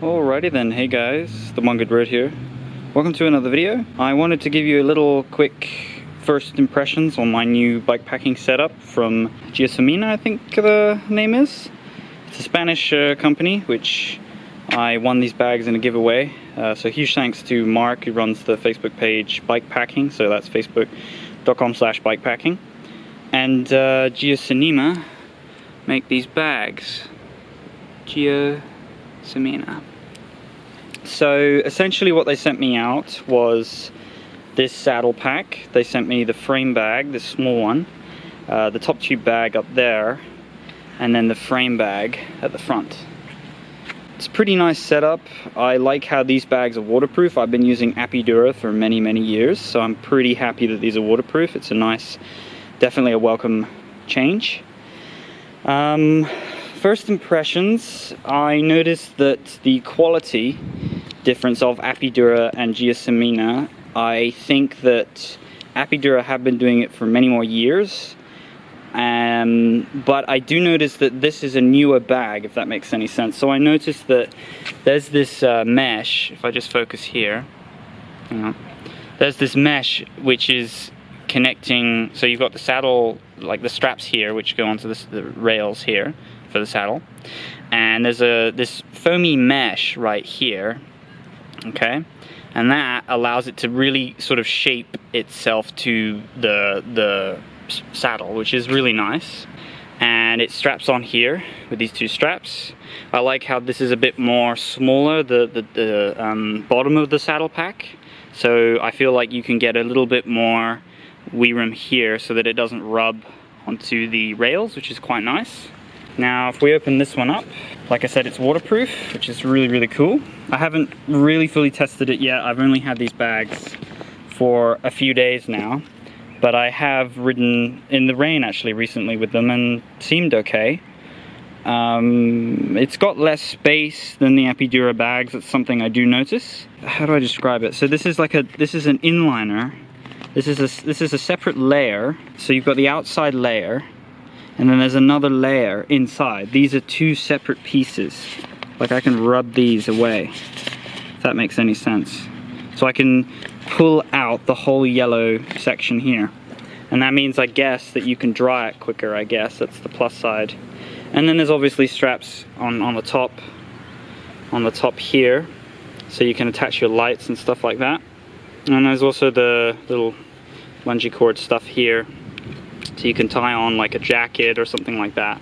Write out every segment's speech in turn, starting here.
Alrighty then, hey guys, the One Good Road here. Welcome to another video. I wanted to give you a little quick first impressions on my new bikepacking setup from Geosmina, I think the name is. It's a Spanish company, which I won these bags in a giveaway. So huge thanks to Marq, who runs the Facebook page Bikepacking, so that's facebook.com/bikepacking. And Geosmina make these bags. Geosmina. So essentially what they sent me out was this saddle pack. They sent me the frame bag, this small one, the top tube bag up there, and then the frame bag at the front. It's a pretty nice setup. I like how these bags are waterproof. I've been using Apidura for many years, so I'm pretty happy that these are waterproof. It's a nice, definitely a welcome change. First impressions, I noticed that the quality difference of Apidura and Geosmina, I think that Apidura have been doing it for many more years, but I do notice that this is a newer bag, if that makes any sense. So I noticed that there's this mesh, if I just focus here, there's this mesh which is connecting, so you've got the saddle, like the straps here, which go onto the rails here for the saddle, and there's this foamy mesh right here, okay, and that allows it to really sort of shape itself to the saddle, which is really nice. And it straps on here with these two straps. I like how this is a bit more smaller, the bottom of the saddle pack, so I feel like you can get a little bit more wee room here so that it doesn't rub onto the rails, which is quite nice. Now if we open this one up, like I said, it's waterproof, which is really cool. I haven't really fully tested it yet. I've only had these bags for a few days now, but I have ridden in the rain actually recently with them and seemed okay. It's got less space than the Apidura bags. That's something I do notice. How do I describe it? So this is like this is an inliner. This is a separate layer. So you've got the outside layer, and then there's another layer inside. These are two separate pieces. Like I can rub these away, if that makes any sense. So I can pull out the whole yellow section here. And that means, I guess, that you can dry it quicker, I guess. That's the plus side. And then there's obviously straps on the top here, so you can attach your lights and stuff like that. And there's also the little bungee cord stuff here, so you can tie on like a jacket or something like that.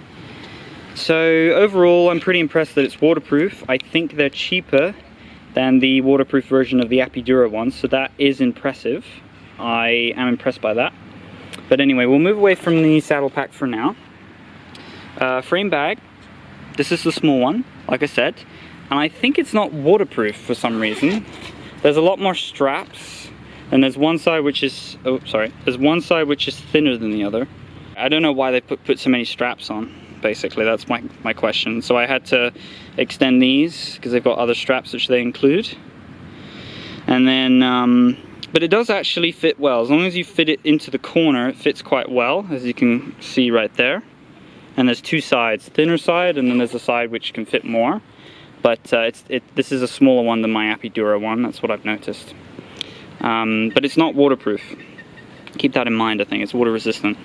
So overall, I'm pretty impressed that it's waterproof. I think they're cheaper than the waterproof version of the Apidura ones, so that is impressive. I am impressed by that. But anyway, we'll move away from the saddle pack for now. Frame bag, this is the small one, like I said, and I think it's not waterproof for some reason. There's a lot more straps, and there's one side which is, there's one side which is thinner than the other. I don't know why they put so many straps on, basically. That's my question. So I had to extend these because they've got other straps which they include. And then, but it does actually fit well. As long as you fit it into the corner, it fits quite well, as you can see right there. And there's two sides, thinner side, and then there's a side which can fit more. But this is a smaller one than my Apidura one, that's what I've noticed. But it's not waterproof. Keep that in mind, I think. It's water resistant.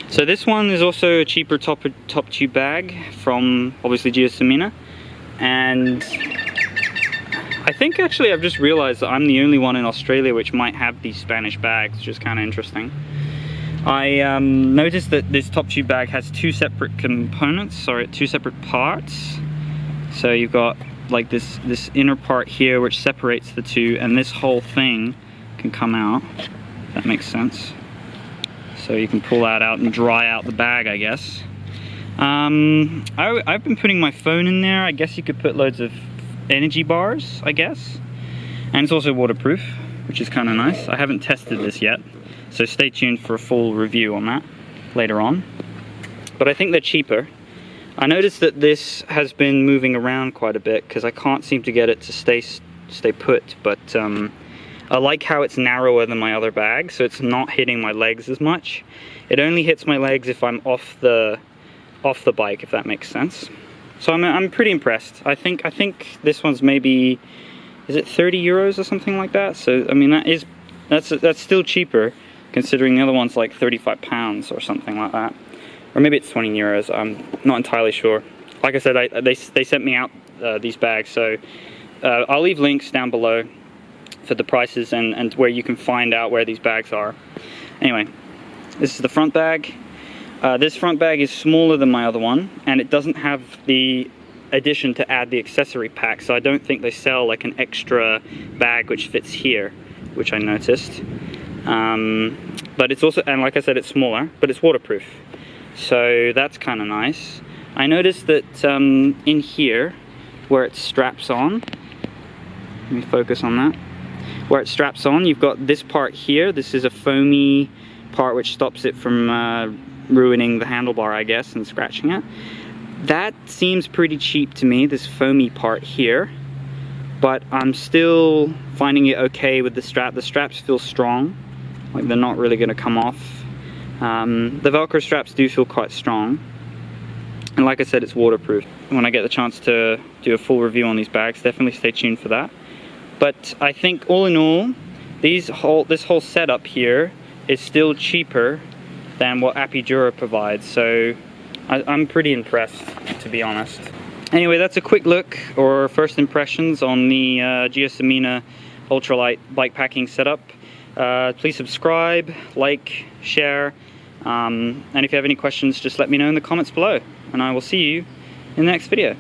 So this one is also a cheaper top tube bag from, obviously, Geosmina. And I think actually I've just realized that I'm the only one in Australia which might have these Spanish bags, which is kind of interesting. I noticed that this top tube bag has two separate components, two separate parts. So you've got like this inner part here which separates the two, and this whole thing can come out, if that makes sense. So you can pull that out and dry out the bag, I guess. I've been putting my phone in there. I guess you could put loads of energy bars, I guess. And it's also waterproof, which is kind of nice. I haven't tested this yet, so stay tuned for a full review on that later on. But I think they're cheaper. I noticed that this has been moving around quite a bit because I can't seem to get it to stay put, but I like how it's narrower than my other bag, so it's not hitting my legs as much. It only hits my legs if I'm off the bike, if that makes sense. So I'm pretty impressed. I think this one's maybe, is it 30 euros or something like that? So I mean that's still cheaper considering the other one's like 35 pounds or something like that. Or maybe it's 20 euros. I'm not entirely sure. Like I said, they sent me out these bags, so I'll leave links down below for the prices and where you can find out where these bags are. Anyway, this is the front bag. This front bag is smaller than my other one, and it doesn't have the addition to add the accessory pack, so I don't think they sell like an extra bag which fits here, which I noticed. But it's also, and like I said, it's smaller, but it's waterproof, so that's kind of nice. I noticed that in here, where it straps on, let me focus on that, where it straps on, you've got this part here. This is a foamy part which stops it from ruining the handlebar, I guess, and scratching it. That seems pretty cheap to me, this foamy part here, but I'm still finding it okay with the strap. The straps feel strong, like they're not really going to come off. The Velcro straps do feel quite strong, and like I said, it's waterproof. When I get the chance to do a full review on these bags, definitely stay tuned for that. But I think all in all, this whole setup here is still cheaper than what Apidura provides, so I'm pretty impressed, to be honest. Anyway, that's a quick look, or first impressions, on the Geosmina Ultralight bikepacking setup. Please subscribe, like, share, and if you have any questions, just let me know in the comments below, and I will see you in the next video.